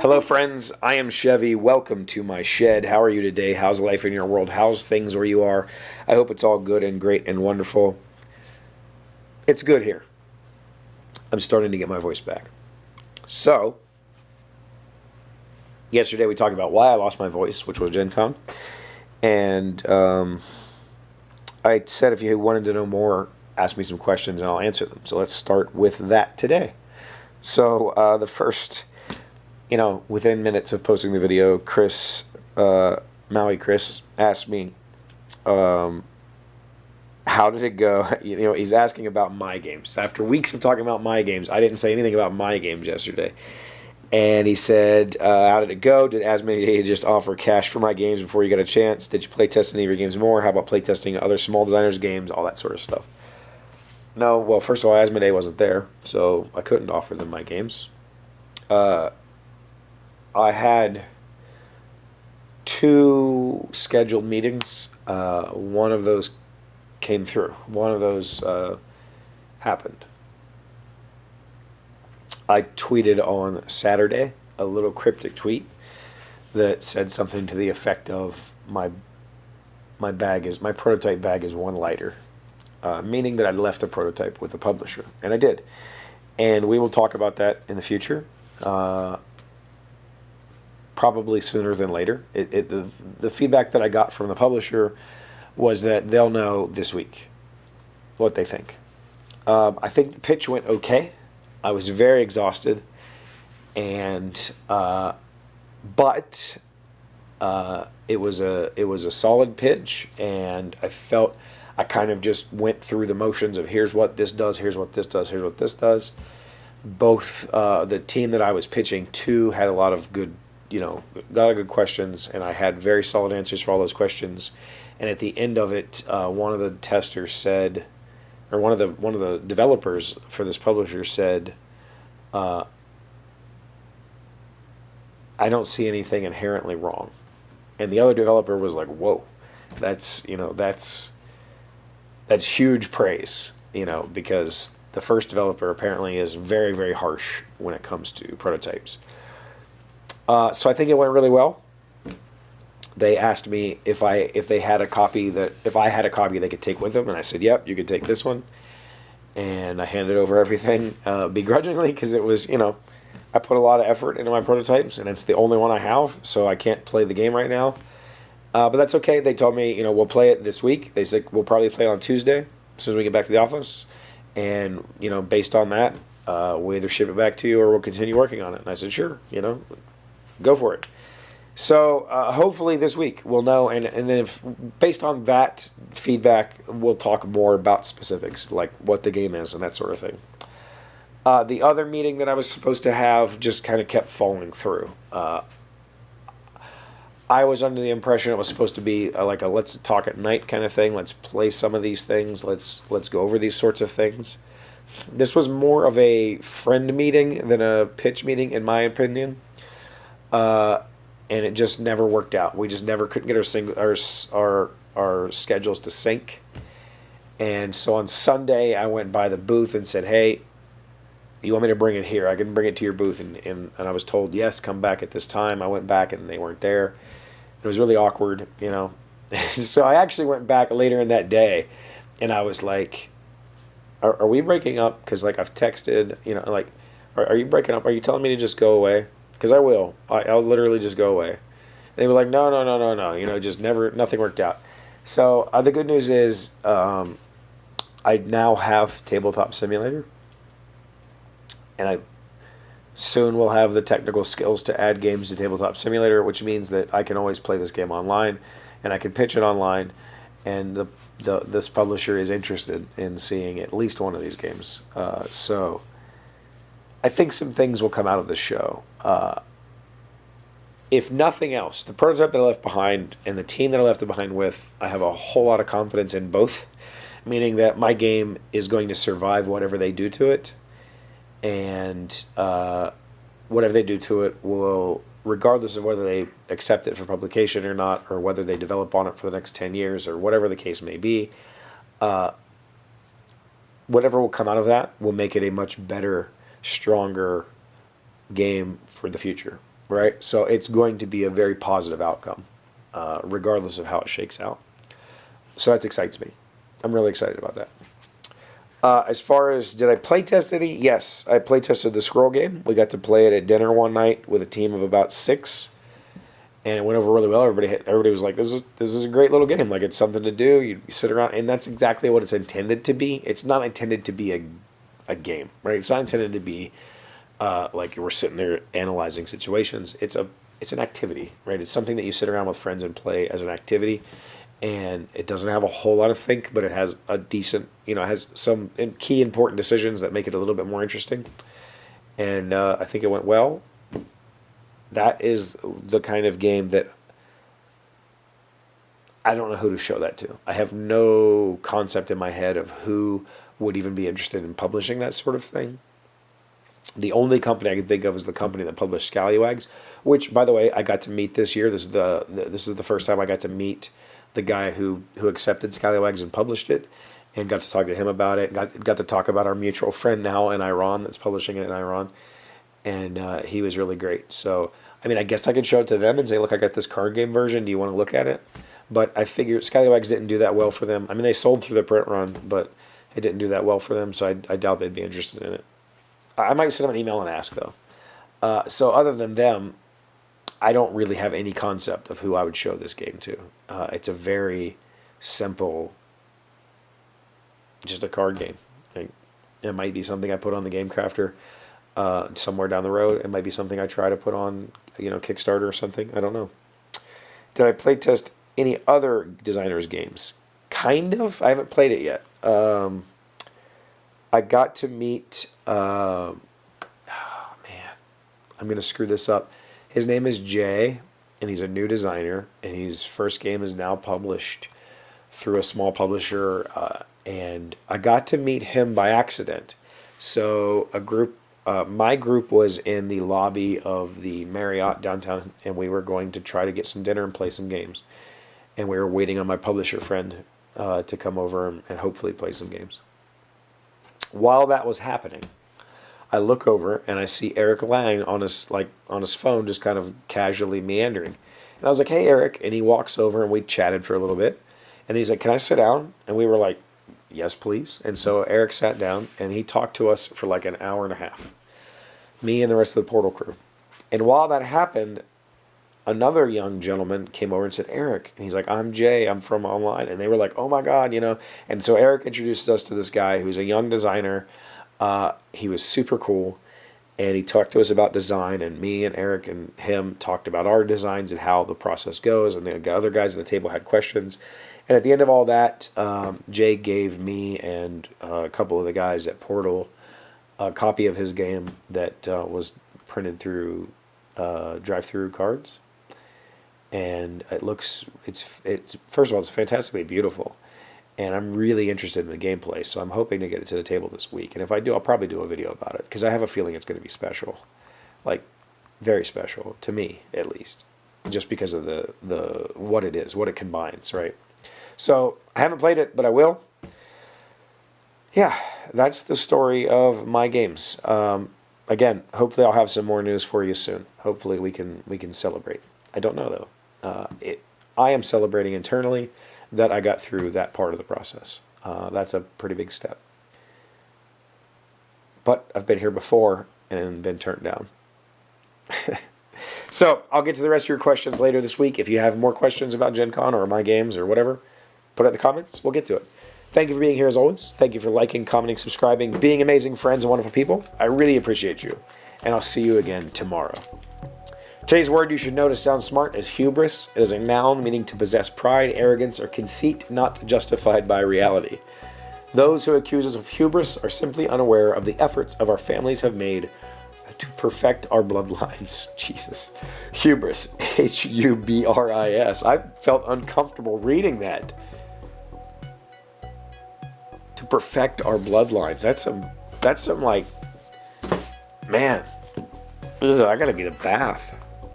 Hello, friends. I am Chevee. Welcome to my shed. How are you today? How's life in your world? How's things where you are? I hope it's all good and great and wonderful. It's good here. I'm starting to get my voice back. So, yesterday we talked about why I lost my voice, which was Gen Con. And I said if you wanted to know more, ask me some questions and I'll answer them. So let's start with that today. So the first, within minutes of posting the video, Maui Chris asked me, how did it go? He's asking about my games. After weeks of talking about my games, I didn't say anything about my games yesterday. And he said, how did it go? Did Asmodee just offer cash for my games before you got a chance? Did you play test any of your games more? How about play testing other small designers' games? All that sort of stuff. No, well, first of all, Asmodee wasn't there, so I couldn't offer them my games. I had 2 scheduled meetings. One of those came through. One of those happened. I tweeted on Saturday a little cryptic tweet that said something to the effect of my prototype bag is 1 lighter, meaning that I'd left a prototype with the publisher, and I did. And we will talk about that in the future, probably sooner than later. The feedback that I got from the publisher was that they'll know this week what they think. I think the pitch went okay. I was very exhausted, and but it was a solid pitch, and I felt I kind of just went through the motions of here's what this does, here's what this does, here's what this does. Both the team that I was pitching to had a lot of good, questions, and I had very solid answers for all those questions. And at the end of it, one of the testers said, or one of the developers for this publisher said, I don't see anything inherently wrong. And the other developer was like, whoa, that's huge praise, because the first developer apparently is very, very harsh when it comes to prototypes. So I think it went really well. They asked me if I had a copy they could take with them, and I said, yep, you could take this one. And I handed over everything begrudgingly, because it was, I put a lot of effort into my prototypes, and it's the only one I have, so I can't play the game right now. But that's okay. They told me, we'll play it this week. They said we'll probably play it on Tuesday, as soon as we get back to the office. And, based on that, we'll either ship it back to you or we'll continue working on it. And I said, sure, go for it. So hopefully this week we'll know, and then if based on that feedback, we'll talk more about specifics, like what the game is and that sort of thing. The other meeting that I was supposed to have just kind of kept falling through. I was under the impression it was supposed to be like a let's talk at night kind of thing. Let's play some of these things. Let's go over these sorts of things. This was more of a friend meeting than a pitch meeting, in my opinion. And it just never worked out. We just never couldn't get our schedules to sync. And so on Sunday, I went by the booth and said, hey, you want me to bring it here? I can bring it to your booth. And I was told, yes, come back at this time. I went back and they weren't there. It was really awkward, So I actually went back later in that day, and I was like, are we breaking up? Because, I've texted, are you breaking up? Are you telling me to just go away? Because I will. I'll literally just go away. And they were like, no. Just nothing worked out. So the good news is I now have Tabletop Simulator. And I soon will have the technical skills to add games to Tabletop Simulator, which means that I can always play this game online, and I can pitch it online, and this publisher is interested in seeing at least one of these games. So I think some things will come out of this show. If nothing else, the prototype that I left behind and the team that I left it behind with, I have a whole lot of confidence in both, meaning that my game is going to survive whatever they do to it. And whatever they do to it will, regardless of whether they accept it for publication or not, or whether they develop on it for the next 10 years, or whatever the case may be, whatever will come out of that will make it a much better, stronger game for the future. right? So it's going to be a very positive outcome, regardless of how it shakes out. So that excites me. I'm really excited about that. As far as, did I play test any? Yes, I play tested the scroll game. We got to play it at dinner one night with a team of about 6. And it went over really well. Everybody was like, "This is a great little game. Like, it's something to do. You sit around," and that's exactly what it's intended to be. It's not intended to be a game, right? It's not intended to be like we're sitting there analyzing situations. It's an activity, right? It's something that you sit around with friends and play as an activity, and it doesn't have a whole lot of think, but it has a decent, it has some key important decisions that make it a little bit more interesting. And I think it went well. That is the kind of game that I don't know who to show that to. I have no concept in my head of who would even be interested in publishing that sort of thing. The only company I can think of is the company that published Scallywags, which, by the way, I got to meet this year. This is the first time I got to meet the guy who accepted Scallywags and published it, and got to talk to him about it. Got to talk about our mutual friend now in Iran that's publishing it in Iran. And he was really great. So, I mean, I guess I could show it to them and say, "Look, I got this card game version. Do you want to look at it?" But I figured Scallywags didn't do that well for them. I mean, they sold through the print run, but it didn't do that well for them, so I doubt they'd be interested in it. I might send them an email and ask, though. So other than them, I don't really have any concept of who I would show this game to. It's a very simple, just a card game. It might be something I put on the Game Crafter somewhere down the road. It might be something I try to put on, Kickstarter or something. I don't know. Did I play test any other designers' games? Kind of. I haven't played it yet. I got to meet, oh man, I'm going to screw this up. His name is Jay, and he's a new designer, and his first game is now published through a small publisher, and I got to meet him by accident. So my group was in the lobby of the Marriott downtown, and we were going to try to get some dinner and play some games. And we were waiting on my publisher friend to come over and hopefully play some games. While that was happening, I look over and I see Eric Lang on his phone, just kind of casually meandering. And I was like, "Hey, Eric," and he walks over and we chatted for a little bit. And he's like, "Can I sit down?" And we were like, "Yes, please." And so Eric sat down and he talked to us for like an hour and a half, me and the rest of the Portal crew. And while that happened, another young gentleman came over and said, "Eric," and he's like, "I'm Jay, I'm from online." And they were like, "Oh my God," And so Eric introduced us to this guy who's a young designer. He was super cool, and he talked to us about design, and me and Eric and him talked about our designs and how the process goes, and the other guys at the table had questions. And at the end of all that, Jay gave me and a couple of the guys at Portal a copy of his game that was printed through drive-through cards. And it's first of all, it's fantastically beautiful, and I'm really interested in the gameplay, so I'm hoping to get it to the table this week. And if I do, I'll probably do a video about it, because I have a feeling it's going to be special, like very special to me at least, just because of the what it is, what it combines, right? So I haven't played it, but I will. Yeah, that's the story of my games. Again, hopefully I'll have some more news for you soon. Hopefully we can celebrate. I don't know though. I am celebrating internally that I got through that part of the process. That's a pretty big step. But I've been here before and been turned down. So I'll get to the rest of your questions later this week. If you have more questions about Gen Con or my games or whatever, put it in the comments. We'll get to it. Thank you for being here as always. Thank you for liking, commenting, subscribing, being amazing friends and wonderful people. I really appreciate you. And I'll see you again tomorrow. Today's word you should know to sound smart is hubris. It is a noun meaning to possess pride, arrogance, or conceit not justified by reality. Those who accuse us of hubris are simply unaware of the efforts our families have made to perfect our bloodlines. Jesus. Hubris. Hubris. I felt uncomfortable reading that. To perfect our bloodlines. That's some like, man, I gotta get a bath.